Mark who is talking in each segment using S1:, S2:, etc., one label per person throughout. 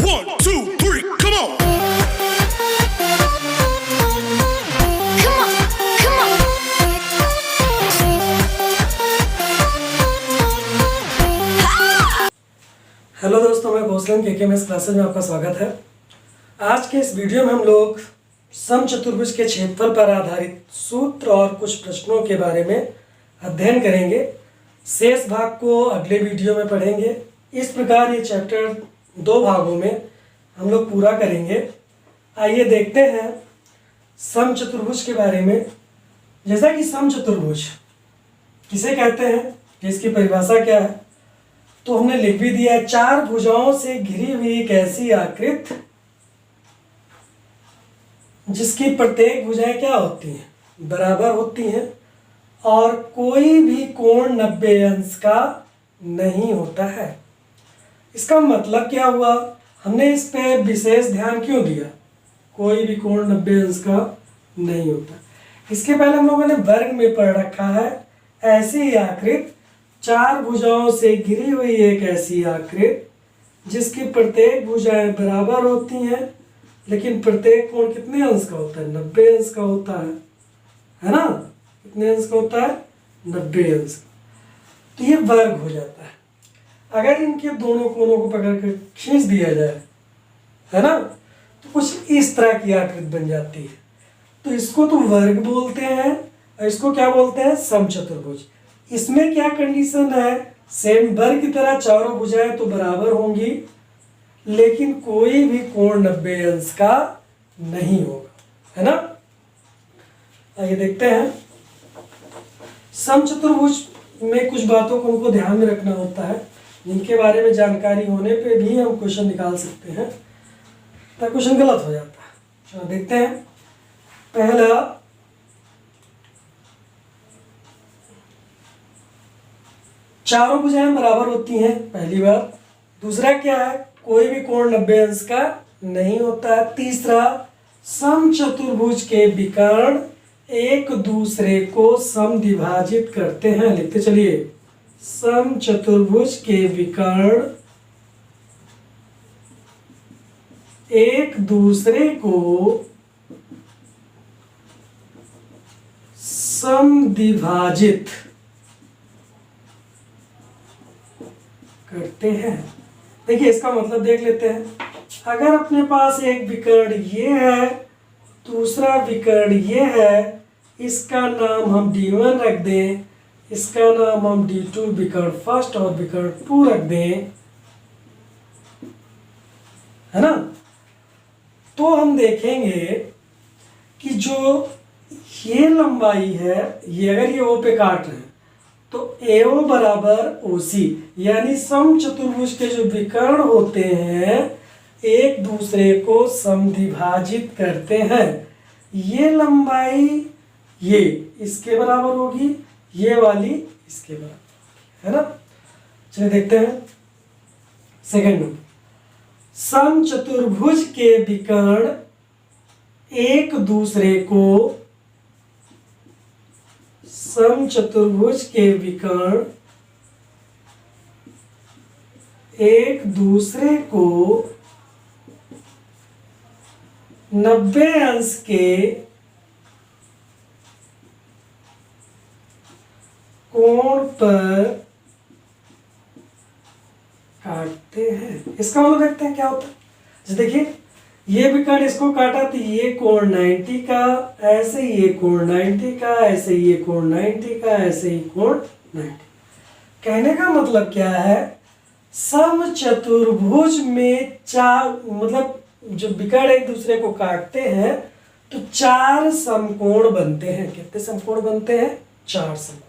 S1: 1, 2, 3, come on!
S2: Come on, come on.
S3: Hello दोस्तों, मैं भोसलन केकेएमएस classes में आपका स्वागत है। आज के इस वीडियो में हम लोग समचतुर्भुज के क्षेत्रफल पर आधारित सूत्र और कुछ प्रश्नों के बारे में अध्ययन करेंगे। शेष भाग को अगले वीडियो में पढ़ेंगे। इस प्रकार ये चैप्टर 2 भागों में हम लोग पूरा करेंगे। आइए देखते हैं समचतुर्भुज के बारे में। जैसा कि समचतुर्भुज किसे कहते हैं, इसकी परिभाषा क्या है, तो हमने लिख भी दिया है। 4 भुजाओं से घिरी हुई एक ऐसी आकृति जिसकी प्रत्येक भुजाएं क्या होती हैं, बराबर होती हैं और कोई भी कोण 90 अंश का नहीं होता है। इसका मतलब क्या हुआ, हमने इस पे विशेष ध्यान क्यों दिया, कोई भी कोण 90 अंश का नहीं होता। इसके पहले हम लोगों ने वर्ग में पढ़ रखा है, ऐसी आकृति 4 भुजाओं से घिरी हुई एक ऐसी आकृति जिसकी प्रत्येक भुजाएं बराबर होती हैं, लेकिन प्रत्येक कोण कितने अंश का होता है, 90 अंश का होता है ना। कितने अंश का होता है, 90 अंश का। तो ये वर्ग हो जाता है। अगर इनके दोनों कोणों को पकड़ कर खींच दिया जाए, है ना, तो कुछ इस तरह की आकृति बन जाती है। तो इसको तो वर्ग बोलते हैं और इसको क्या बोलते हैं, समचतुर्भुज। इसमें क्या कंडीशन है, सेम वर्ग की तरह चारों भुजाएं तो बराबर होंगी, लेकिन कोई भी कोण 90 अंश का नहीं होगा, है ना। आइए देखते हैं। समचतुर्भुज में कुछ बातों को हमको ध्यान में रखना होता है, जिनके बारे में जानकारी होने पे भी हम क्वेश्चन निकाल सकते हैं, तो क्वेश्चन गलत हो जाता है। चलो देखते हैं। पहला, चारों भुजाएं बराबर होती हैं, पहली बात। दूसरा क्या है, कोई भी कोण 90 अंश का नहीं होता है। तीसरा, समचतुर्भुज के विकर्ण एक दूसरे को समद्विभाजित करते हैं। लिखते चलिए, समचतुर्भुज के विकर्ण एक दूसरे को समद्विभाजित करते हैं। देखिए, इसका मतलब देख लेते हैं। अगर अपने पास एक विकर्ण ये है, दूसरा विकर्ण ये है, इसका नाम हम D1 रख दें, इसका नाम हम D2 विकर्ण फर्स्ट और विकर्ण 2 रख दें, है ना। तो हम देखेंगे कि जो ये लंबाई है, ये अगर ये O पे काट रहे हैं तो AO बराबर OC, यानी समचतुर्भुज के जो विकर्ण होते हैं एक दूसरे को समद्विभाजित करते हैं। ये लंबाई ये इसके बराबर होगी, ये वाली इसके बराबर, है ना। चलिए देखते हैं सेकंड नंबर। समचतुर्भुज के विकर्ण एक दूसरे को, समचतुर्भुज के विकर्ण एक दूसरे को 90 अंश के कोण पर काटते हैं। इसका मतलब देखते हैं क्या होता है। जैसे देखिए, ये विकर्ण इसको काटा तो ये कोण 90 का, ऐसे ही ये कोण 90 का, ऐसे ही ये कोण 90 का, ऐसे ही कोण 90। कहने का मतलब क्या है, समचतुर्भुज में मतलब जो विकर्ण एक दूसरे को काटते हैं तो 4 समकोण बनते हैं। कितने समकोण बनते हैं, 4 समकोण।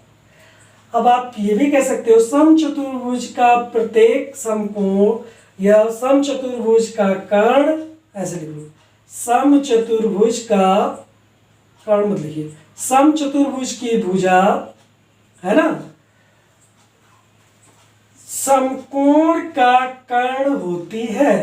S3: अब आप ये भी कह सकते हो समचतुर्भुज का प्रत्येक समकोण या समचतुर्भुज का कर्ण, ऐसे लिख लो, समचतुर्भुज का कर्ण मत लिखिए, समचतुर्भुज की भुजा, है ना, समकोण का कर्ण होती है।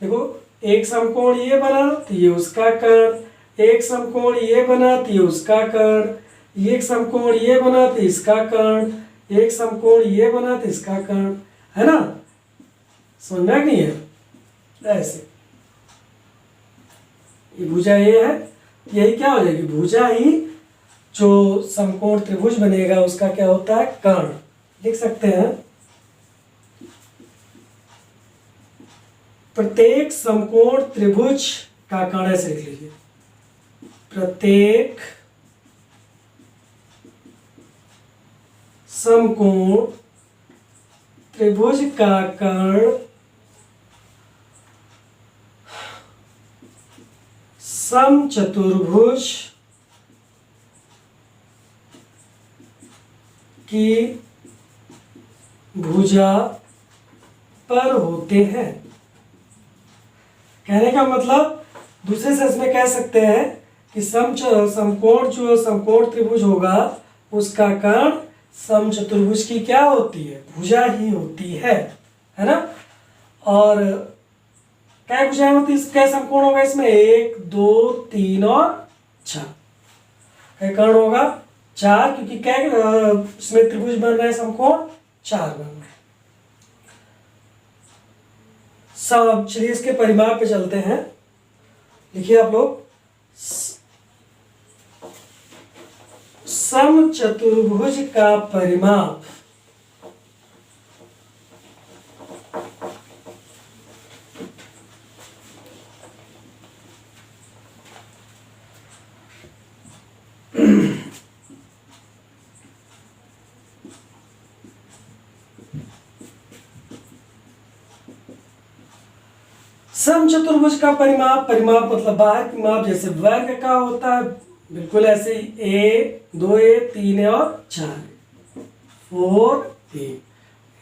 S3: देखो, एक समकोण ये बना तो ये उसका कर्ण, एक समकोण ये बना तो ये उसका कर्ण, एक समकोण ये बना तो इसका कर्ण, एक समकोण ये बना तो इसका कर्ण, है ना। समझ में नहीं है। ऐसे, ये भुजा ये है, यही क्या हो जाएगी, भुजा ही जो समकोण त्रिभुज बनेगा उसका क्या होता है, कर्ण। लिख सकते हैं प्रत्येक समकोण त्रिभुज का कर्ण, ऐसे लिख लीजिए, प्रत्येक समकोण त्रिभुज का कर्ण समचतुर्भुज की भुजा पर होते हैं। कहने का मतलब दूसरे सेंस में कह सकते हैं कि समकोण जो समकोण त्रिभुज होगा उसका कर्ण समचतुर्भुज की क्या होती है, भुजा ही होती है ना। और क्या भुजाएं होती है, क्या समकोण होगा इसमें, 1 2 3 और 4, क्या कर्ण होगा 4, क्योंकि क्या इसमें त्रिभुज बन रहा है, समकोण 4 बन रहा है। सब चलिए इसके परिमाप पे चलते हैं। लिखिए आप लोग, समचतुर्भुज का परिमाप समचतुर्भुज का परिमाप, परिमाप मतलब बाहर की माप, जैसे वर्ग का होता है बिल्कुल ऐसे ही, a 2a 3a और 4 4a,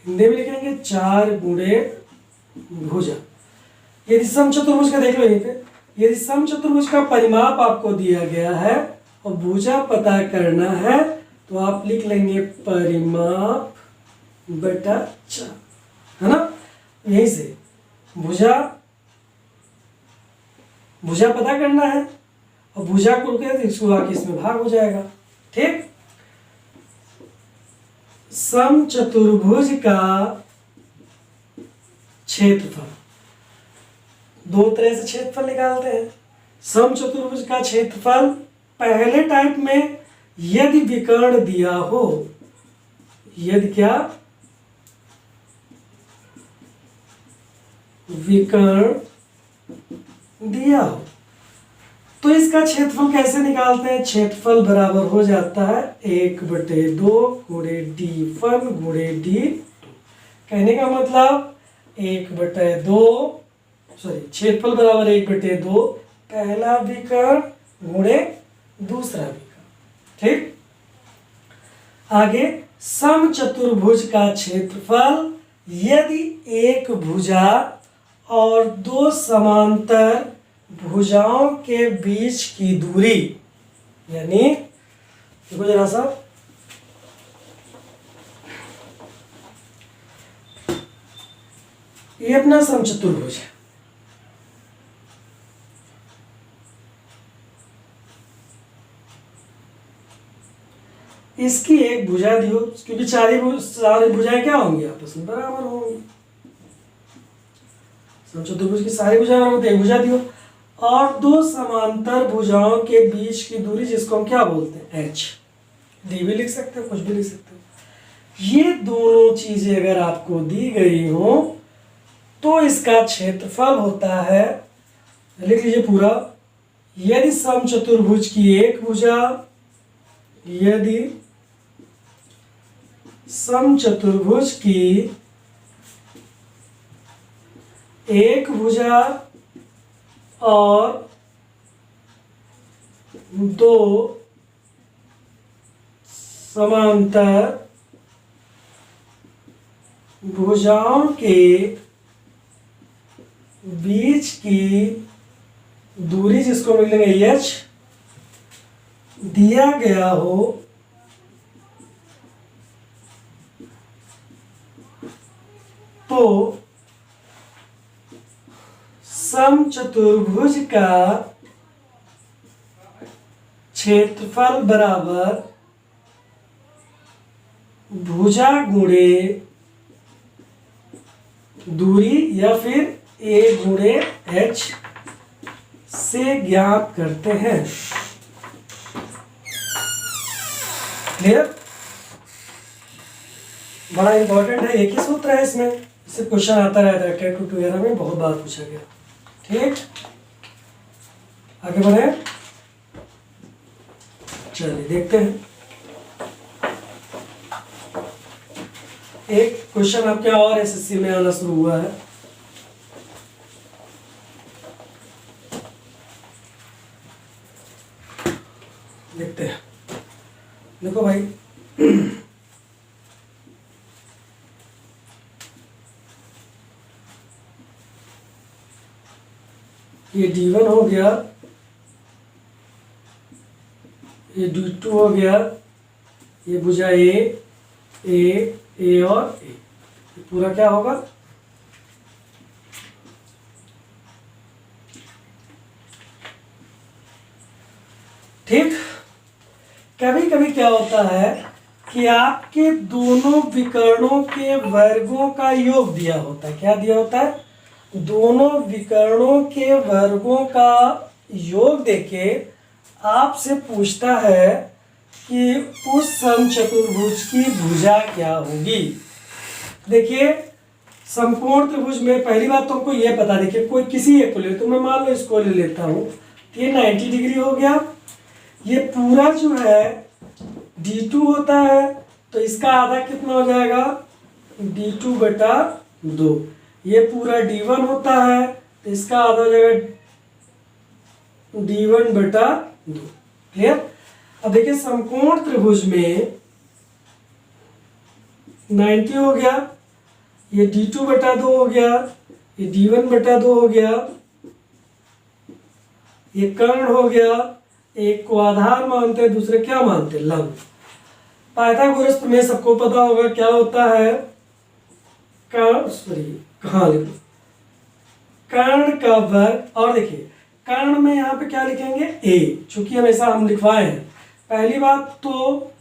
S3: हिंदी में लिखेंगे 4 गुणे भुजा। यदि समचतुर्भुज का देख लो यहीं पे, यदि समचतुर्भुज का परिमाप आपको दिया गया है और भुजा पता करना है तो आप लिख लेंगे परिमाप बटा 4, है ना। यहीं से भुजा पता करना है और भुजा को इसको आके इसमें भाग हो जाएगा, ठीक। समचतुर्भुज का क्षेत्रफल, दो तरह से क्षेत्रफल निकालते हैं। समचतुर्भुज का क्षेत्रफल पहले टाइप में यदि विकर्ण दिया हो, यदि क्या विकर्ण दिया हो तो इसका क्षेत्रफल कैसे निकालते हैं, क्षेत्रफल बराबर हो जाता है 1/2 गुणे d1 गुणे d2। कहने का मतलब 1/2 क्षेत्रफल बराबर 1/2 पहला विकर्ण गुणे दूसरा विकर्ण, ठीक। आगे समचतुर्भुज का क्षेत्रफल यदि एक भुजा और दो समांतर भुजाओं के बीच की दूरी, यानी देखो जरा सा, ये अपना समचतुर्भुज है, इसकी एक भुजा दियो, क्योंकि सारी भुजाएं क्या होंगी, आपस में बराबर होंगी। समचतुर्भुज की सारी भुजाएं बराबर, एक भुजा दियो और दो समांतर भुजाओं के बीच की दूरी जिसको हम क्या बोलते हैं, h, डी भी लिख सकते हो, कुछ भी लिख सकते हो। ये दोनों चीजें अगर आपको दी गई हो तो इसका क्षेत्रफल होता है, लिख लीजिए पूरा, यदि समचतुर्भुज की एक भुजा, यदि समचतुर्भुज की एक भुजा और दो समांतर भुजाओं के बीच की दूरी जिसको हम लिख लेंगे h दिया गया हो तो समचतुर्भुज का क्षेत्रफल बराबर भुजा गुणे दूरी या फिर ए गुणे एच से ज्ञात करते हैं। क्लियर? बड़ा इंपॉर्टेंट है, एक ही सूत्र है इसमें, इससे क्वेश्चन आता रहता है, टेट वगैरह में बहुत बार पूछा गया। ठीक, आगे बढ़े, चलिए देखते हैं। एक क्वेश्चन आपके और एसएससी में आना शुरू हुआ है। देखते हैं, देखो भाई, ये D1 हो गया, ये D2 हो गया, ये भुजा ए और ए, ये पूरा क्या होगा? ठीक, कभी कभी क्या होता है कि आपके दोनों विकर्णों के वर्गों का योग दिया होता है। क्या दिया होता है? दोनों विकर्णों के वर्गों का योग देके आपसे पूछता है कि उस समचतुर्भुज की भुजा क्या होगी। देखिए, समकोण त्रिभुज में पहली बात तो हमको ये पता, देखिए कोई किसी एक को ले, तो मैं मान लो इसको ले लेता हूँ, ये 90 डिग्री हो गया। ये पूरा जो है D2 होता है, तो इसका आधा कितना हो जाएगा? D2 बटा 2। ये पूरा D1 होता है, तो इसका आधा हो जाएगा D1 बटा 2। क्लियर? अब देखिए, समकोण त्रिभुज में 90 हो गया, ये D2 बटा 2 हो गया, ये D1 बटा 2 हो गया, ये कर्ण हो गया। एक को आधार मानते हैं, दूसरे क्या मानते हैं? लंब। पाइथागोरस प्रमेय सबको पता होगा, क्या होता है? कहाँ लिखो? कर्ण का वर्ग। और देखिए, कर्ण में यहाँ पे क्या लिखेंगे? ए, चूंकि हमेशा हम लिखवाए हैं। पहली बात तो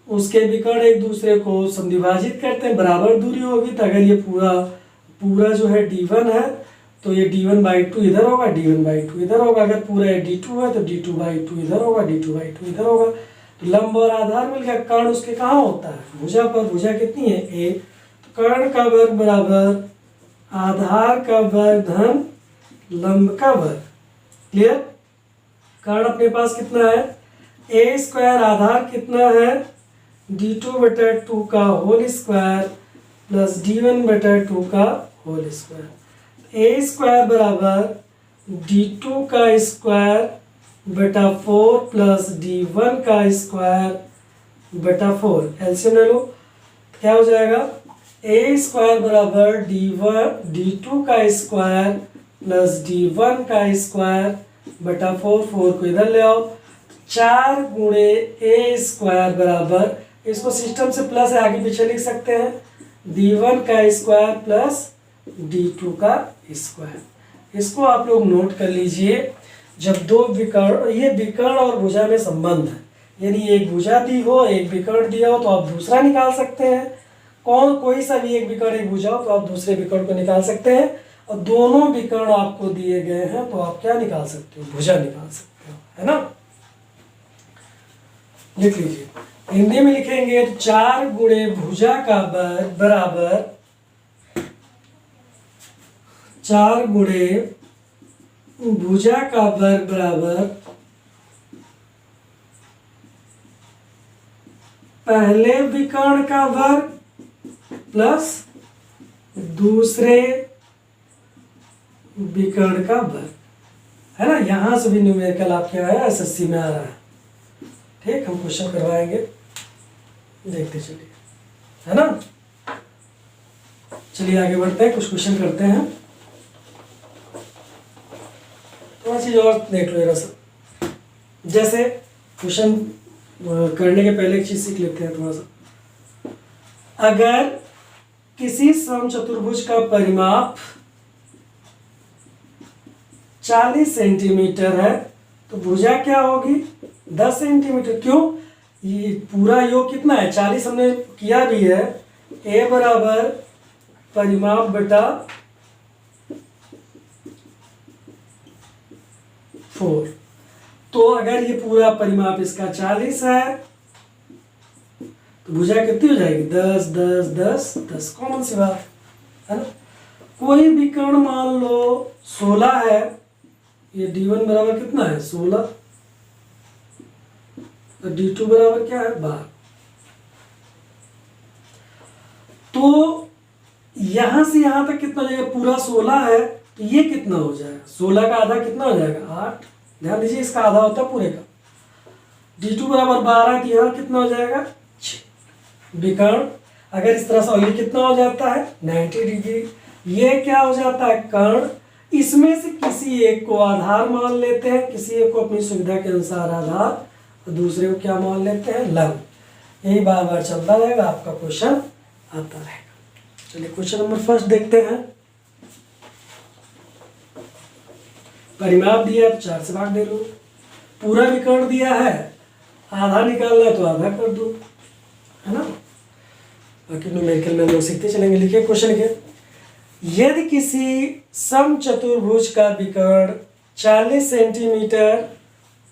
S3: उसके विकर्ण एक दूसरे को समद्विभाजित करते हैं, बराबर दूरी होगी, तो अगर ये पूरा जो है D1 है, तो ये D1/2 इधर होगा, D1/2 इधर होगा। अगर पूरा D2 है तो D2/2 इधर होगा, D2/2 इधर होगा। तो लंब और आधार मिल गया। कर्ण उसके कहाँ होता है? भुजा पर। भुजा कितनी है? ए। तो कर्ण का वर्ग बराबर आधार का वर्ग धन लंब का वर्ग। क्लियर? कर्ण अपने पास कितना है? ए स्क्वायर। आधार कितना है? D2 बटा 2 का होल स्क्वायर प्लस D1 बटा 2 का होल स्क्वायर। ए स्क्वायर बराबर D2 का स्क्वायर बटा 4 प्लस D1 का स्क्वायर बटा 4। एलसीएम ले लो, क्या हो जाएगा? ए स्क्वायर बराबर D2 का स्क्वायर प्लस D1 का स्क्वायर बटा 4। 4 को इधर ले आओ, 4 गुणे ए स्क्वायर बराबर, इसको सिस्टम से प्लस है, आगे पीछे लिख सकते हैं, D1 का स्क्वायर प्लस D2 का स्क्वायर। इसको आप लोग नोट कर लीजिए। जब दो विकर्ण, ये विकर्ण और भुजा में संबंध है, यानी एक भुजा दी हो, एक विकर्ण दिया हो, तो आप दूसरा निकाल सकते हैं। कोई सा भी एक विकर्ण एक भुजा हो, तो आप दूसरे विकर्ण को निकाल सकते हैं। और दोनों विकर्ण आपको दिए गए हैं, तो आप क्या निकाल सकते हो? भुजा निकाल सकते हो, है ना? लिख लीजिए, हिंदी में लिखेंगे तो 4 गुणे भुजा का वर्ग बराबर 4 गुणे भुजा का वर्ग बराबर पहले विकर्ण का वर्ग प्लस दूसरे विकर्ण का वर्ग, है ना? यहां से भी न्यूमेरिकल आपके आया, एसएससी में आ रहा है। ठीक, हम क्वेश्चन करवाएंगे, देखते चलिए, है ना? चलिए आगे बढ़ते हैं, कुछ क्वेश्चन करते हैं। थोड़ा चीज और देख लो, सा जैसे क्वेश्चन करने के पहले एक चीज सीख लेते हैं थोड़ा सा। अगर किसी समचतुर्भुज का परिमाप 40 सेंटीमीटर है, तो भुजा क्या होगी? 10 सेंटीमीटर। क्यों? ये पूरा योग कितना है? 40 हमने किया भी है। ए बराबर परिमाप बटा 4। तो अगर ये पूरा परिमाप इसका 40 है तो भुजा कितनी हो जाएगी? 10 10 10 10, कॉमन सी बात है ना। कोई भी कर्ण मान लो 16 है, ये D1 बराबर कितना है? 16, तो D2 बराबर क्या है? 12। तो यहां से यहां तक कितना हो जाएगा? पूरा 16 है, तो ये कितना हो जाएगा? 16 का आधा कितना हो जाएगा? 8। ध्यान दीजिए, इसका आधा होता है पूरे का। D2 बराबर 12, तो यहाँ कितना हो जाएगा? 6। विकर्ण अगर इस तरह से, और ये कितना हो जाता है? 90 डिग्री। ये क्या हो जाता है? कर्ण। इसमें से किसी एक को आधार मान लेते हैं, किसी एक को अपनी सुविधा के अनुसार आधार, और दूसरे को क्या मान लेते हैं? लंब। यही बार बार चलता रहेगा, आपका क्वेश्चन आता रहेगा। चलिए क्वेश्चन नंबर फर्स्ट देखते हैं। परिमाप दिया, 4 से भाग दे लो। पूरा विकर्ण दिया है, आधा निकालना है तो आधा कर दो, है ना। बाकी न्यूमेरिकल में हम लोग सीखते चलेंगे। लिखिए क्वेश्चन के, यदि किसी समचतुर्भुज का विकर्ण 40 सेंटीमीटर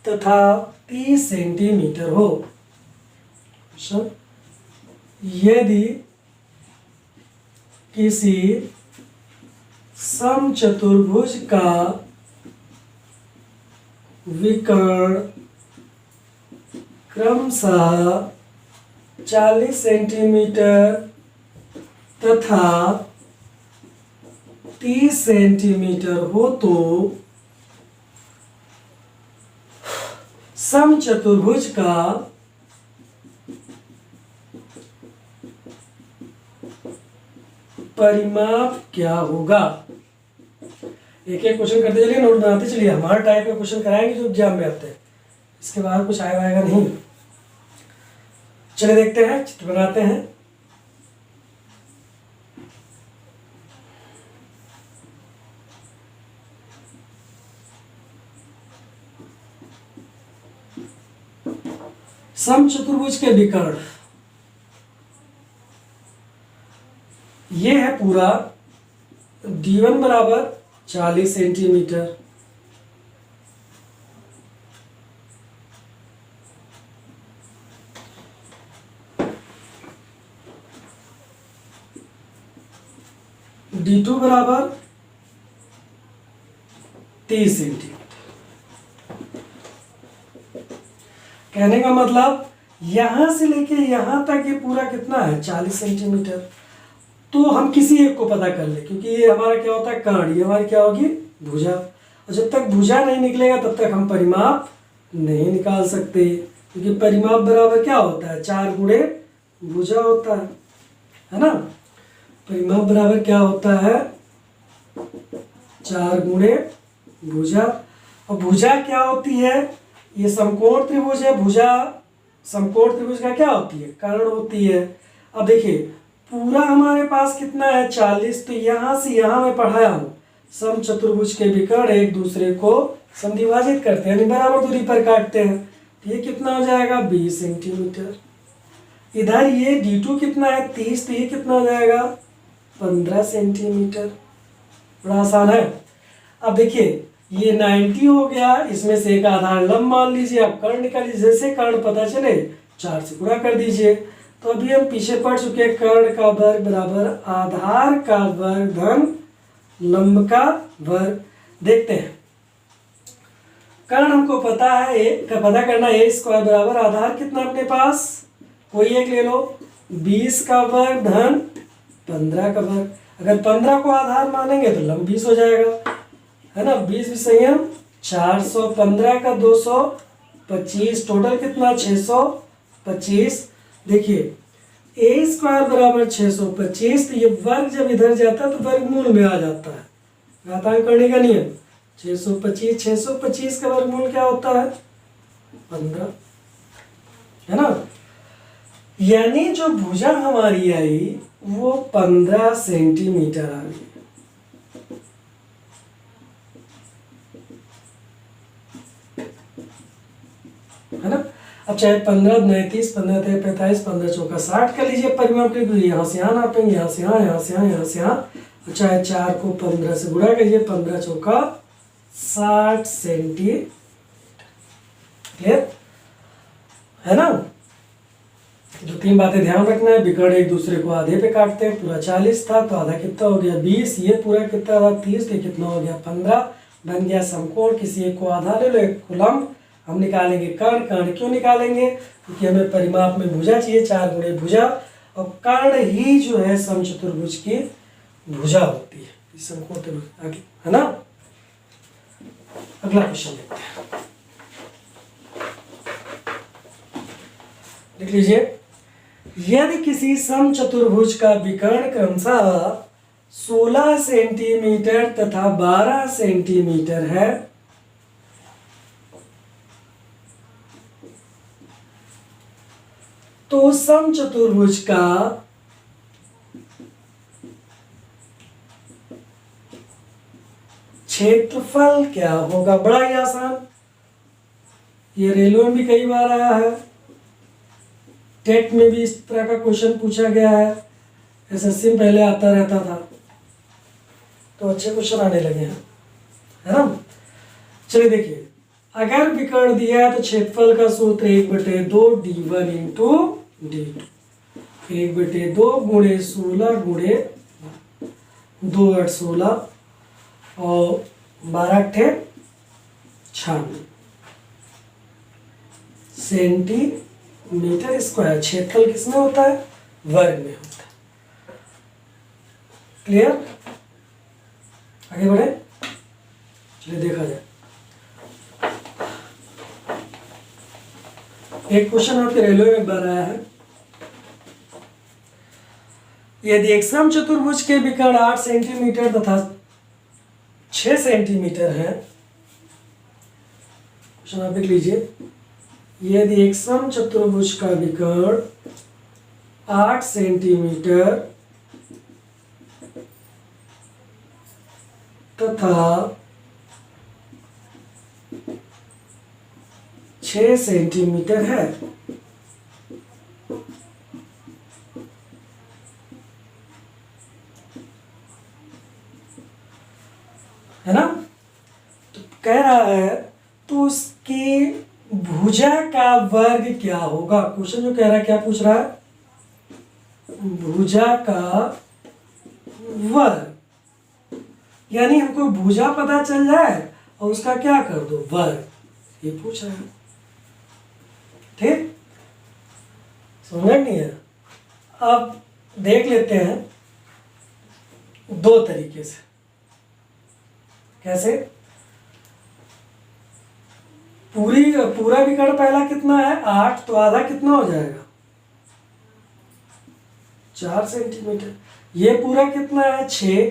S3: तथा 30 सेंटीमीटर हो। यदि किसी समचतुर्भुज का विकर्ण क्रमशः 40 सेंटीमीटर तथा 30 सेंटीमीटर हो तो समचतुर्भुज का परिमाप क्या होगा? एक एक क्वेश्चन करते चलिए, नोट बनाते चलिए। हमारे टाइप के क्वेश्चन कराएंगे जो एग्जाम में आते हैं, इसके बाहर कुछ आएगा नहीं। चलिए देखते हैं, चित्र बनाते हैं। समचतुर्भुज के विकर्ण, ये है पूरा D1 बराबर 40 सेंटीमीटर, D2 बराबर 30 सेंटीमीटर। कहने का मतलब यहां से लेके यहां तक ये पूरा कितना है? 40 सेंटीमीटर। तो हम किसी एक को पता कर ले, क्योंकि ये हमारा क्या होता है? कर्ण। ये हमारी क्या होगी? भुजा। और जब तक भुजा नहीं निकलेगा तब तक हम परिमाप नहीं निकाल सकते, क्योंकि परिमाप बराबर क्या होता है? 4 गुणे भुजा होता है ना। परिमाप बराबर क्या होता है? 4 गुणे भुजा। और भुजा क्या होती है? ये समकोण त्रिभुज है। भुजा समकोण त्रिभुज का क्या होती है? कर्ण होती है। अब देखिए, पूरा हमारे पास कितना है? 40। तो यहाँ से यहाँ मैं पढ़ाया हूँ, समचतुर्भुज के विकर्ण एक दूसरे को समद्विभाजित करते हैं, यानी बराबर दूरी पर काटते हैं। तो ये कितना हो जाएगा? 20 सेंटीमीटर। इधर ये D2 कितना है? 30। तो ये कितना हो जाएगा? 15 सेंटीमीटर। बड़ा आसान है। अब देखिए, ये 90 हो गया, इसमें से एक आधार लंब मान लीजिए। आप कर्ण निकालिए, जैसे कर्ण पता चले 4 से गुणा कर दीजिए। तो अभी हम पीछे पढ़ चुके हैं, कर्ण का वर्ग बराबर आधार का वर्ग धन लंब का वर्ग। देखते हैं, कर्ण हमको पता है, ए का पता करना। A² बराबर आधार कितना अपने पास? कोई एक ले लो, 20 का वर्ग धन 15 का वर्ग। अगर 15 को आधार मानेंगे तो लंब 20 हो जाएगा, है ना। 20 विषयम 415 का 225, टोटल कितना? 625। देखिए, A² बराबर 625। तो ये वर्ग जब इधर जाता है तो वर्गमूल में आ जाता है। घातांक करने का नियम 625। 625 का वर्गमूल क्या होता है? 15, है ना। यानी जो भुजा हमारी आई वो 15 सेंटीमीटर आ गई, है ना। अब चाहे 15 9 30, 15 3 45, 15 चौका 60 कर लीजिए परिमाप के लिए। यहाँ से यहाँ नापेंगे, यहाँ से यहाँ, यहाँ से यहाँ, यहाँ से यहाँ। चाहे 4 को 15 से गुणा करिए, 15 चौका 60 सेंटीमीटर। क्लियर है ना? जो 3 बातें ध्यान रखना है, विकर्ण एक दूसरे को आधे पे काटते हैं। पूरा 40 था तो आधा कितना हो गया 20, ये पूरा कितना था 30, तो कितना हो गया 15। बन गया समकोण। किसी एक को आधा ले लो, एक को लंब। हम निकालेंगे कर्ण। कर्ण क्यों निकालेंगे? क्योंकि हमें परिमाप में भुजा चाहिए, 4 गुणे भुजा, और कर्ण ही जो है समचतुर्भुज की भुजा होती है, इस समकोण त्रिभुज। आगे है ना? अगला क्वेश्चन देखते हैं, लिख लीजिए। यदि किसी समचतुर्भुज का विकर्ण क्रमशः 16 सेंटीमीटर तथा 12 सेंटीमीटर है, तो समचतुर्भुज का क्षेत्रफल क्या होगा? बड़ा ही आसान, ये रेलवे में भी कई बार आया है, टेट में भी इस तरह का क्वेश्चन पूछा गया है, एसएससी में पहले आता रहता था, तो अच्छे क्वेश्चन आने लगे हैं, है ना? चलिए देखिए, अगर विकर्ण दिया है तो क्षेत्रफल का सूत्र 1/2 d1 इंटू d2, 1/2 गुणे 16 गुणे 2 8 16 और 12 8 96 सेंटीमीटर स्क्वायर। क्षेत्रफल किसमें होता है? वर्ग में होता है। क्लियर? आगे बढ़े, चलिए देखा जाए। एक क्वेश्चन आपके रेलवे में बन रहा है, यदि एक समचतुर्भुज के विकर्ण 8 सेंटीमीटर तथा 6 सेंटीमीटर है, क्वेश्चन आप लिख लीजिए। यदि एक समचतुर्भुज का विकर्ण 8 सेंटीमीटर तथा 6 सेंटीमीटर है, है ना? तो कह रहा है तो उसकी भुजा का वर्ग क्या होगा? क्वेश्चन जो कह रहा है, क्या पूछ रहा है? भुजा का वर्ग, यानी हमको भुजा पता चल जाए और उसका क्या कर दो? वर्ग, ये पूछ रहा है। ठीक, समझ नहीं है? अब देख लेते हैं 2 तरीके से। कैसे? पूरा विकर्ण पहला कितना है? 8, तो आधा कितना हो जाएगा? 4 सेंटीमीटर। ये पूरा कितना है? 6,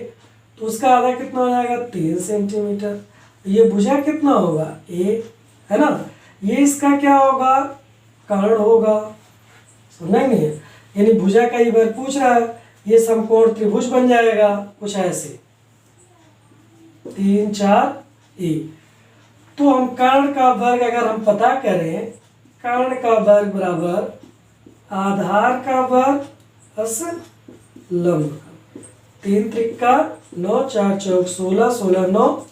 S3: तो उसका आधा कितना हो जाएगा? 3 सेंटीमीटर। ये भुजा कितना होगा? a, है ना? ये इसका क्या होगा? कर्ण होगा। समझ नहीं है? यानी भुजा का ही वर्ग पूछ रहा है, ये समकोण त्रिभुज बन जाएगा कुछ ऐसे, 3 4 a। तो हम कर्ण का वर्ग अगर हम पता करें, कर्ण का वर्ग बराबर आधार का वर्ग प्लस लंब का। 3 त्रिका 9, 4 चौक 16, 16 9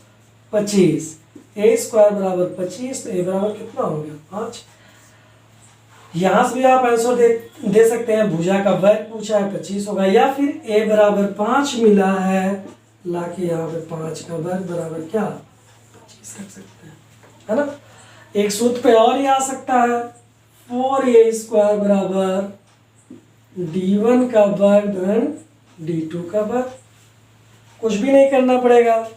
S3: 25, a स्क्वायर बराबर 25, तो a बराबर कितना हो गया? 5। यहाँ से भी आप आंसर दे सकते हैं, भुजा का वर्ग पूछा है 25 होगा, या फिर a बराबर 5 मिला है, लाके यहाँ पे 5 का वर्ग बराबर क्या? 25 रख सकते हैं, है ना? एक सूत्र पे और ही आ सकता है, 4a स्क्वायर बराबर d1 का वर्ग धन d2 का वर्ग। कुछ भी नहीं करना पड़ेगा,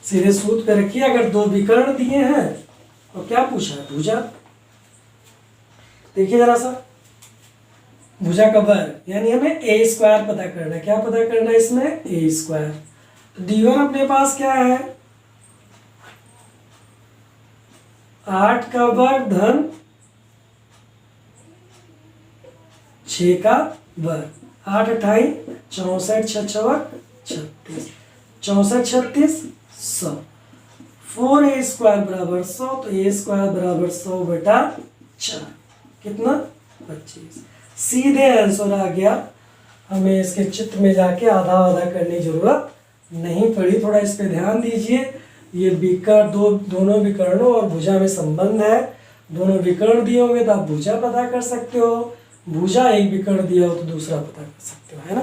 S3: सीधे सूत्र पे रखिए। अगर 2 विकर्ण दिए हैं तो क्या पूछा है? भुजा। देखिए जरा सा, भुजा का वर्ग, यानी हमें a स्क्वायर पता करना है। क्या पता करना है इसमें? a square. तो d1 अपने पास क्या है? 8 का वर्ग धन 6 का वर्ग। 8 28 64 6 36, 64 36 100। 4a स्क्वायर बराबर 100, तो a स्क्वायर बराबर 100/4, कितना? 25। सीधे आंसर आ गया। हमें इसके चित्र में जाके आधा आधा करने की जरूरत नहीं पढ़ी, थोड़ा इस पे ध्यान दीजिए। ये दोनों विकर्णों और भुजा में संबंध है। दोनों विकर्ण दिए होंगे तो आप भुजा पता कर सकते हो, भुजा एक विकर्ण दिया हो तो दूसरा पता कर सकते हो, है ना।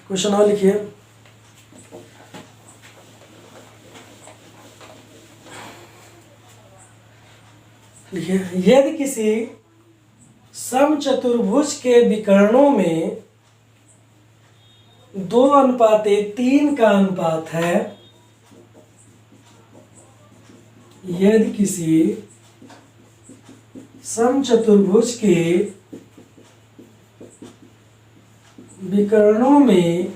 S3: क्वेश्चन और लिखिए। लिखिए, यदि किसी समचतुर्भुज के विकर्णों में 2:3 का अनुपात है, यदि किसी समचतुर्भुज के विकर्णों में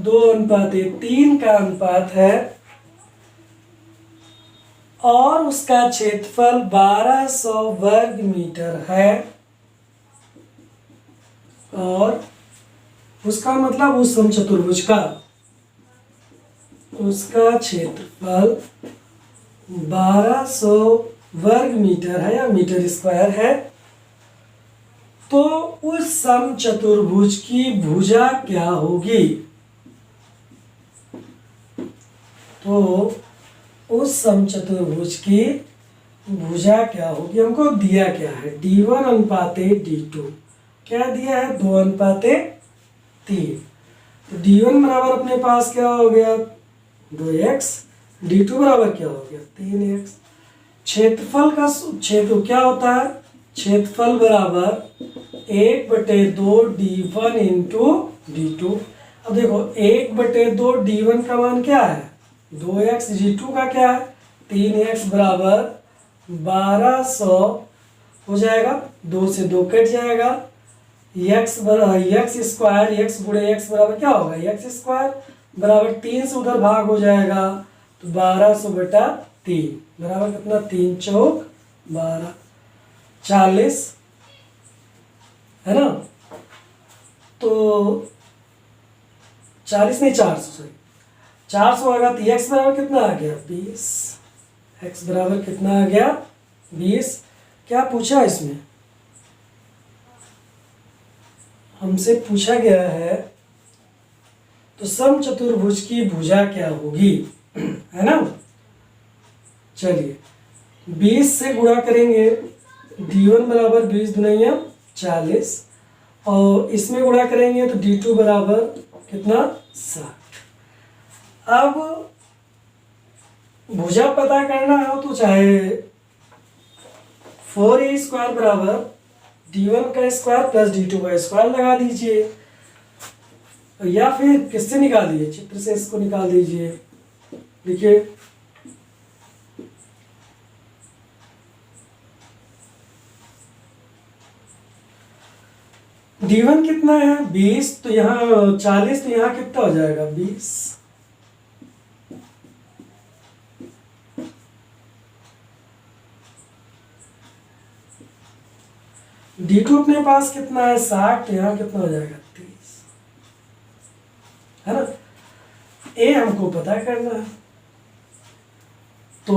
S3: 2:3 का अनुपात है और उसका क्षेत्रफल 1200 वर्ग मीटर है, और उसका मतलब उस समचतुर्भुज का उसका क्षेत्रफल 1200 वर्ग मीटर है या मीटर स्क्वायर है, तो उस समचतुर्भुज की भुजा क्या होगी। तो उस समचतुर्भुज की भुजा क्या होगी, हमको दिया क्या है, D1:D2। क्या दिया है, 2:3। तो D1 बराबर अपने पास क्या हो गया, 2x, D2 बराबर क्या हो गया, 3x। क्षेत्रफल का क्षेत्र क्या होता है, क्षेत्रफल बराबर 1/2 D1 इंटू D2। अब देखो 1/2 D1 का मान क्या है, 2x, D2 का क्या है, 3x बराबर 1200 हो जाएगा, 2 से 2 कट जाएगा, x स्क्वायर, x गुणे x बराबर क्या होगा, x स्क्वायर बराबर 3 से उधर भाग हो जाएगा, तो 1200/3 बराबर कितना, 3 चौक 12, 40, है ना। तो 40 नहीं 400, सॉरी 400 आएगा, तो x बराबर कितना आ गया, 20। x बराबर कितना आ गया, 20। क्या पूछा इसमें, हमसे पूछा गया है तो समचतुर्भुज की भुजा क्या होगी, है ना। चलिए 20 से गुणा करेंगे, D1 बराबर 20 दुनिया 40, और इसमें गुणा करेंगे तो D2 बराबर कितना, 60। अब भुजा पता करना हो तो चाहे 4a² बराबर D1 का स्क्वायर प्लस D2 का स्क्वायर लगा दीजिए, या फिर किससे निकाल दीजिए, चित्र से इसको निकाल दीजिए। देखिए D1 कितना है, 20, तो यहाँ 40, तो यहाँ कितना हो जाएगा, 20। D2 अपने पास कितना है, 60, तो यहाँ कितना हो जाएगा, 30, है ना। A हमको पता करना है, तो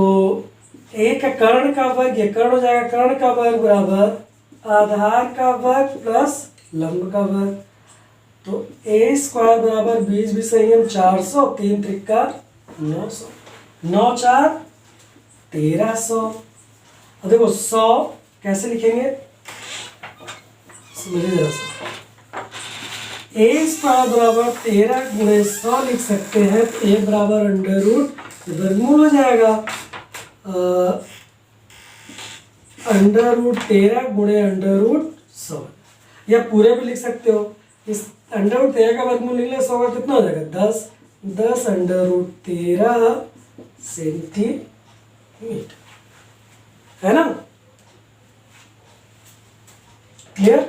S3: A का कर्ण का वर्ग, ये कर्ण हो जाएगा, कर्ण का वर्ग बराबर आधार का वर्ग प्लस लंब का वर्ग, तो a² बराबर 20 भी सही है, 400, 3 त्रिका 900, 9 4 1300। अब देखो 100 कैसे लिखेंगे, समझिए जरा सा, a² बराबर 13 गुणे 100 लिख सकते हैं, तो a बराबर अंडर रूट वर्गमूल हो जाएगा, अंडर रूट 13 गुणे अंडर रूट 100, या पूरे भी लिख सकते हो। इस अंडर रूट 13 का वर्गमूल निकले 100 का कितना हो जाएगा, 10, 10 अंडर रूट 13 सेंटीमीटर, है ना। क्लियर,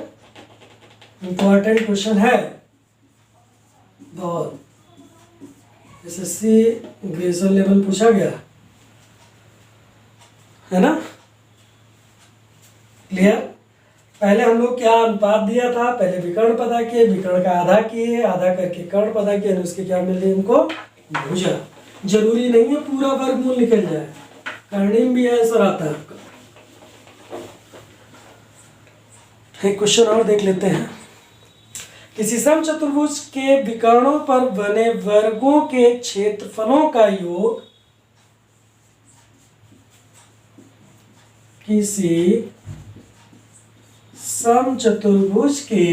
S3: इंपॉर्टेंट क्वेश्चन है बहुत, एसएससी ग्रेजुएशन लेवल पूछा गया, है ना। क्लियर, पहले हम लोग क्या अनुपात दिया था, पहले विकर्ण पता किए, विकर्ण का आधा किए, आधा करके कर्ण पता किए, उसके क्या मिले हमको, भुजा। जरूरी नहीं है पूरा वर्गमूल निकल जाए, करने में भी आंसर आता है आपका। एक क्वेश्चन और देख लेते हैं। किसी समचतुर्भुज के विकर्णों पर बने वर्गों के क्षेत्रफलों का योग किसी समचतुर्भुज के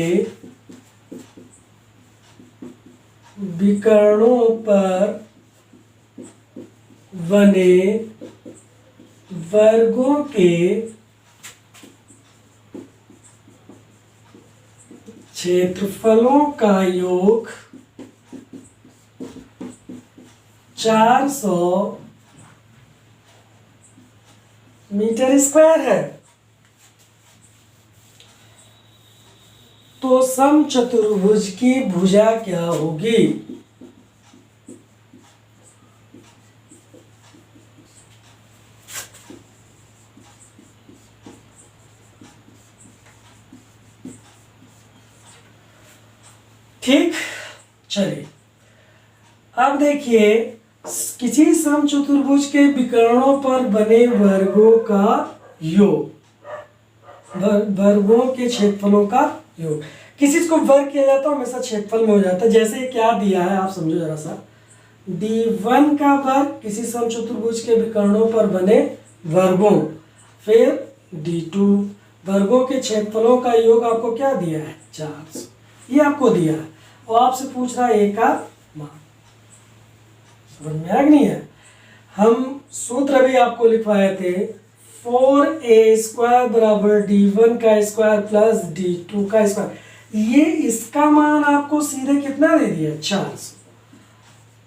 S3: विकर्णों पर बने वर्गों के क्षेत्रफलों का योग 400 मीटर स्क्वायर है। तो समचतुर्भुज की भुजा क्या होगी? ठीक, चलिए अब देखिए, किसी समचतुर्भुज के विकर्णों पर बने वर्गों का योग, वर्गों के क्षेत्रफलों का योग। किसी को वर्ग किया जाता है हमेशा क्षेत्रफल में हो जाता है। जैसे क्या दिया है आप समझो जरा सा, d1 का वर्ग किसी समचतुर्भुज के विकर्णों पर बने वर्गों, फिर d2 वर्गों के क्षेत्रफलों का योग आपको क्या दिया है 400, ये आपको दिया है और आपसे पूछ रहा है a का मान। समझ में आ नहीं है? हम सूत्र भी आपको लिखवाए थे, 4a² बराबर d1 का स्क्वायर प्लस d2 का स्क्वायर। ये इसका मान आपको सीधे कितना दे दिया 400।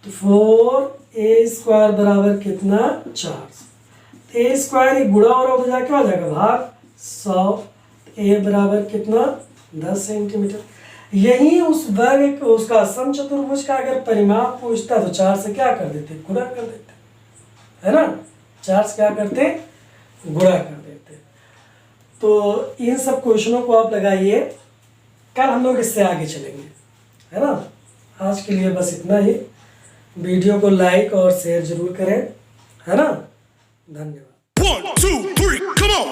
S3: तो 4a² बराबर कितना 400। a स्क्वायर ये गुणा और हो जाए क्या हो जाएगा भाग 100। a बराबर कितना 10 सेंटीमीटर। यही उस वर्ग उसका समचतुर्भुज का अगर परिमाप पूछता तो 4 से क्या कर देते गुणा कर देते, है ना। 4 से क्या करते गुणा कर देते। तो इन सब क्वेश्चनों को आप लगाइए, कल हम लोग इससे आगे चलेंगे, है ना। आज के लिए बस इतना ही। वीडियो को लाइक और शेयर जरूर करें, है ना। धन्यवाद।
S1: 1, 2, 3, come on!